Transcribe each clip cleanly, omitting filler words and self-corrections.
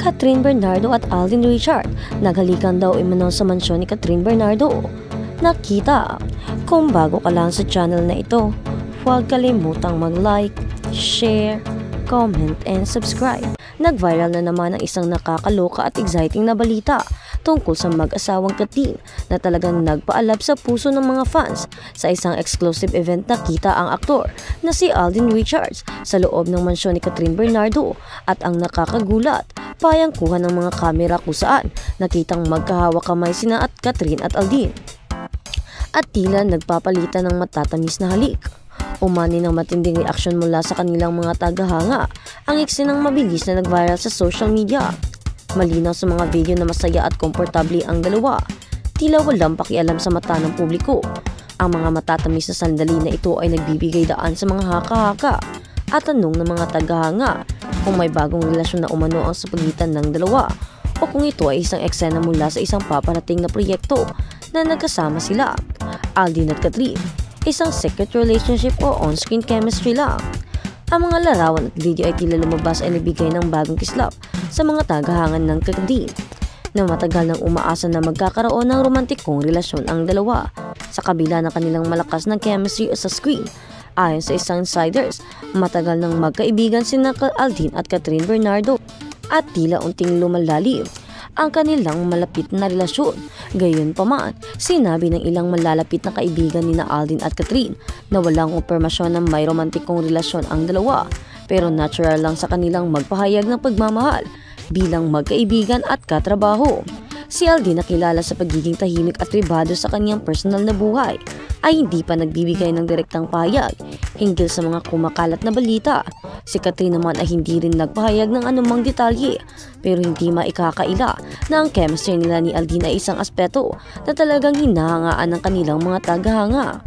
Catherine Bernardo at Alden Richard. Naghalikan daw umano sa mansyon ni Catherine Bernardo. Nakita. Kung bago ka lang sa channel na ito, huwag kalimutang mag-like, share, comment, and subscribe. Nag-viral na naman ang isang nakakaloka at exciting na balita tungkol sa mag-asawang Catherine na talagang nagpaalab sa puso ng mga fans sa isang exclusive event. Nakita ang aktor na si Alden Richards sa loob ng mansyon ni Catherine Bernardo at ang nakakagulat, payang kuha ng mga kamera kung saan nakitang magkahawak kamay sina at Catherine at Alden at tila nagpapalitan ng matatamis na halik. Umani ng matinding reaksyon mula sa kanilang mga tagahanga ang eksenang mabilis na nag-viral sa social media. Malinaw sa mga video na masaya at komportable ang dalawa. Tila walang pakialam sa mata ng publiko. Ang mga matatamis na sandali na ito ay nagbibigay daan sa mga haka-haka at tanong ng mga tagahanga kung may bagong relasyon na umano ang sa pagitan ng dalawa o kung ito ay isang eksena mula sa isang paparating na proyekto na nagkasama sila, Alden at Catherine. Isang secret relationship o on-screen chemistry lang. Ang mga larawan at video ay tila lumabas ay nagbigay ng bagong kislap sa mga tagahangan ng Catherine na matagal nang umaasa na magkakaroon ng romantikong relasyon ang dalawa sa kabila ng kanilang malakas na chemistry sa screen. Ayon sa isang insiders, matagal nang magkaibigan sina Alden at Catherine Bernardo at tila unting lumalalim ang kanilang malapit na relasyon. Gayunpaman, sinabi ng ilang malalapit na kaibigan ni Alden at Catherine na walang kumpirmasyon na may romantikong relasyon ang dalawa, pero natural lang sa kanilang magpahayag ng pagmamahal bilang magkaibigan at katrabaho. Si Alden na kilala sa pagiging tahimik at pribado sa kanyang personal na buhay ay hindi pa nagbibigay ng direktang pahayag hinggil sa mga kumakalat na balita. Si Catherine naman ay hindi rin nagpahayag ng anumang detalye, pero hindi maikakaila na ang chemistry nila ni Alden ay isang aspeto na talagang hinahangaan ng kanilang mga tagahanga.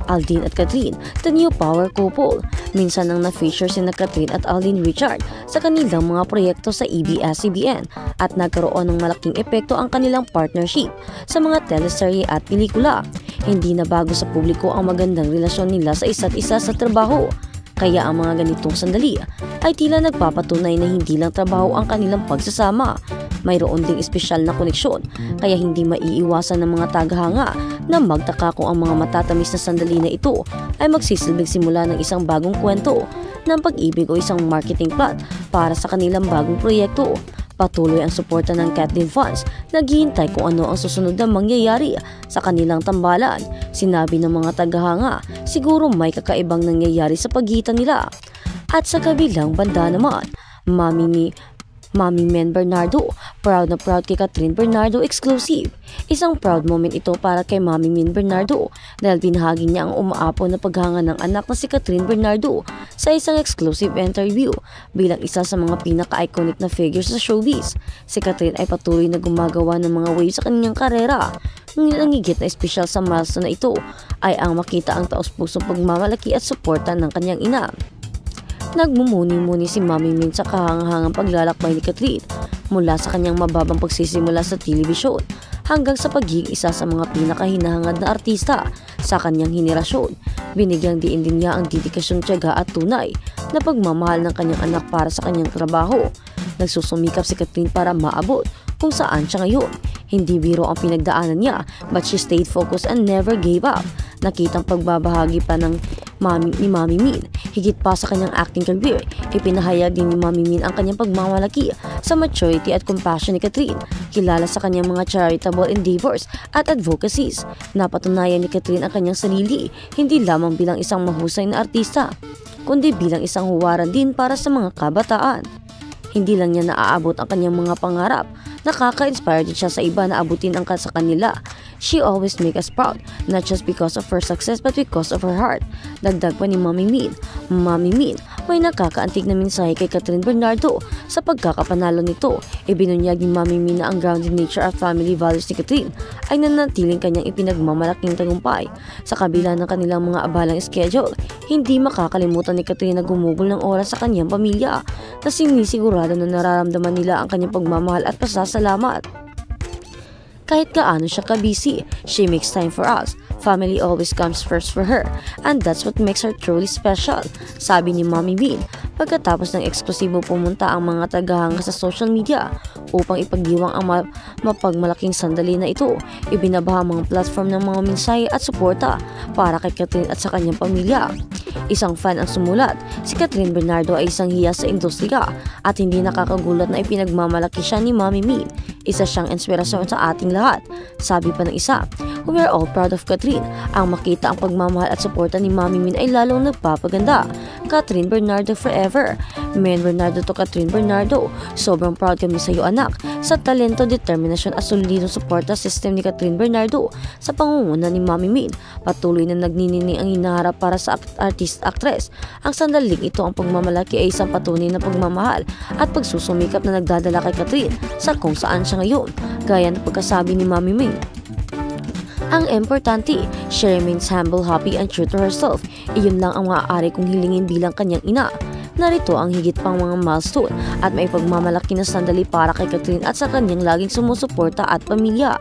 Alden at Catherine, the new power couple. Minsan nang na-feature sina Catherine at Alden Richard sa kanilang mga proyekto sa ABS-CBN at nagkaroon ng malaking epekto ang kanilang partnership sa mga teleserye at pelikula. Hindi na bago sa publiko ang magandang relasyon nila sa isa't isa sa trabaho. Kaya ang mga ganitong sandali ay tila nagpapatunay na hindi lang trabaho ang kanilang pagsasama. Mayroon ding espesyal na koneksyon, kaya hindi maiiwasan ng mga tagahanga na magtaka kung ang mga matatamis na sandali na ito ay magsisilbing simula ng isang bagong kwento ng pag-ibig o isang marketing plot para sa kanilang bagong proyekto. Patuloy ang suporta ng Catherine fans, naghihintay kung ano ang susunod na mangyayari sa kanilang tambalan. Sinabi ng mga tagahanga, siguro may kakaibang nangyayari sa pagitan nila. At sa kabilang banda naman, Mami Men Bernardo, proud na proud kay Catherine Bernardo exclusive. Isang proud moment ito para kay Mami Men Bernardo dahil binahagi niya ang umaapo na paghanga ng anak na si Catherine Bernardo sa isang exclusive interview. Bilang isa sa mga pinaka-iconic na figures sa showbiz, si Catherine ay patuloy na gumagawa ng mga waves sa kanyang karera. Ngunit ang higit na espesyal sa milestone na ito ay ang makita ang taos-pusong pagmamalaki at suporta ng kanyang ina. Nagmumuni-muni si Mami Min sa kahangahangang paglalakbay ni Catherine mula sa kanyang mababang pagsisimula sa telebisyon hanggang sa pagiging isa sa mga pinakahinahangad na artista sa kanyang henerasyon. Binigyang diin din niya ang dedikasyon, tiyaga at tunay na pagmamahal ng kanyang anak para sa kanyang trabaho. Nagsusumikap si Catherine para maabot kung saan siya ngayon. Hindi biro ang pinagdaanan niya, but she stayed focused and never gave up. Nakitang pagbabahagi pa ni Mami Min. Higit pa sa kanyang acting career, ipinahayag din ni Mami Min ang kanyang pagmamalaki sa maturity at compassion ni Catherine. Kilala sa kanyang mga charitable endeavors at advocacies. Napatunayan ni Catherine ang kanyang sarili, hindi lamang bilang isang mahusay na artista, kundi bilang isang huwaran din para sa mga kabataan. Hindi lang niya naaabot ang kanyang mga pangarap, nakaka-inspire din siya sa iba na abutin ang sa kanila. She always make us proud, not just because of her success but because of her heart. Dagdag pa ni Mami Min, may nakakaantig na mensahe kay Catherine Bernardo sa pagkakapanalo nito. Ibinunyag ni Mami Min na ang grounded nature at family values ni Catherine ay nanatiling kanyang ipinagmamalaking tagumpay. Sa kabila ng kanilang mga abalang schedule, hindi makakalimutan ni Catherine na gumugol ng oras sa kanyang pamilya na sinisigurado na nararamdaman nila ang kanyang pagmamahal at pasasalamat. Kahit gaano siya ka-busy, she makes time for us, Family always comes first for her, and that's what makes her truly special, sabi ni Mommy Min pagkatapos ng eksklusibo pumunta ang mga tagahanga sa social media upang ipagdiwang ang mapagmalaking sandali na ito. Ibinabaha ang mga platform ng mga mensahe at suporta para kay Catherine at sa kanyang pamilya. Isang fan ang sumulat, si Catherine Bernardo ay isang hiya sa industriya at hindi nakakagulat na ipinagmamalaki siya ni Mommy Min. Isa siyang inspirasyon sa ating lahat. Sabi pa ng isa, "We are all proud of Catherine. Ang makita ang pagmamahal at suporta ni Mommy Min ay lalong nagpapaganda. Catherine Bernardo forever. Men Bernardo to Catherine Bernardo. Sobrang proud kami sa iyo anak. Sa talento, determinasyon at solidong suporta system ni Catherine Bernardo sa pangunguna ni Mommy Min. Patuloy na nagniningning ang hinaharap para sa artist-actress. Ang sandaling ito ang pagmamalaki ay isang patunay na pagmamahal at pagsusumikap na nagdadala kay Catherine sa kung saan siya ngayon." Gaya ng pagkasabi ni Mommy Min, "Ang importante, she remains humble, happy and true to herself. Iyon lang ang maaari kong hilingin bilang kanyang ina." Narito ang higit pang mga milestone at may pagmamalaki na sandali para kay Catherine at sa kanyang laging sumusuporta at pamilya.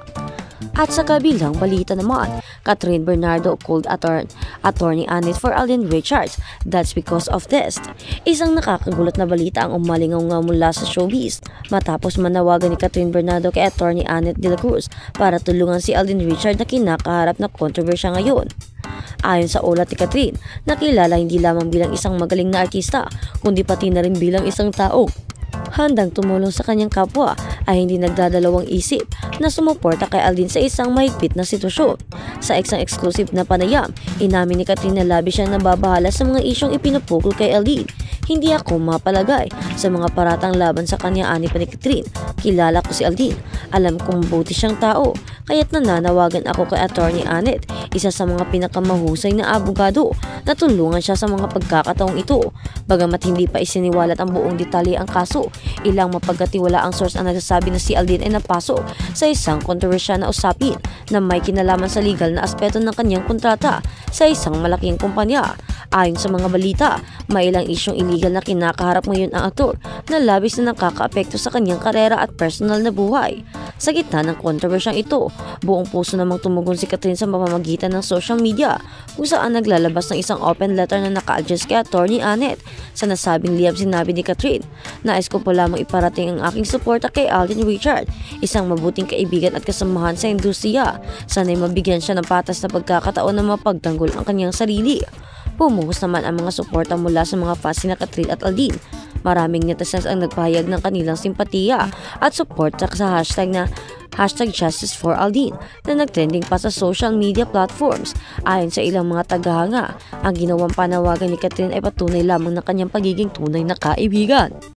At sa kabilang balita naman, Catherine Bernardo called attorney Annette for Alden Richards. That's because of this. Isang nakakagulat na balita ang umalingaw mula sa showbiz matapos manawagan ni Catherine Bernardo kay attorney Annette de la Cruz para tulungan si Alden Richards na kinakaharap na kontrobersya ngayon. Ayon sa ulat ni Catherine, nakilala hindi lamang bilang isang magaling na artista, kundi pati na rin bilang isang tao handang tumulong sa kanyang kapwa ay hindi nagdadalawang isip na sumuporta kay Alden sa isang mahigpit na sitwasyon. Sa isang exclusive na panayam, inamin ni Catherine na labis siyang nababahala sa mga isyong ipinupukol kay Alden. "Hindi ako mapalagay sa mga paratang laban sa kanya," ani pa ni Catherine. "Kilala ko si Alden. Alam kong mabuti siyang tao. Kaya't nananawagan ako kay attorney Annette, isa sa mga pinakamahusay na abogado, na tulungan siya sa mga pagkakataong ito." Bagamat hindi pa isiniwalat ang buong detalye ang kaso, ilang mapagkatiwala ang source ang nagsasabi na si Alden ay napasok sa isang kontrobersyal na usapin na may kinalaman sa legal na aspeto ng kanyang kontrata sa isang malaking kumpanya. Ayon sa mga balita, may ilang isyong illegal na kinakaharap ngayon ang aktor na labis na nakakaapekto sa kanyang karera at personal na buhay. Sa gitna ng kontrobersyang ito, buong puso namang tumugon si Catherine sa pamamagitan ng social media kung saan naglalabas ng isang open letter na naka-address kay attorney Annette. Sa nasabing liham sinabi ni Catherine, "Nais ko po lamang iparating ang aking suporta kay Alden Richards, isang mabuting kaibigan at kasamahan sa industriya. Sana'y mabigyan siya ng patas na pagkakataon na mapagtanggol ang kanyang sarili." Pumuhos naman ang mga suporta mula sa mga fans ni Catherine at Alden. Maraming netizens ang nagpahayag ng kanilang simpatiya at suporta sa hashtag Justice for Alden na nagtrending pa sa social media platforms. Ayon sa ilang mga tagahanga, ang ginawang panawagan ni Catherine ay patunay lamang ng kanyang pagiging tunay na kaibigan.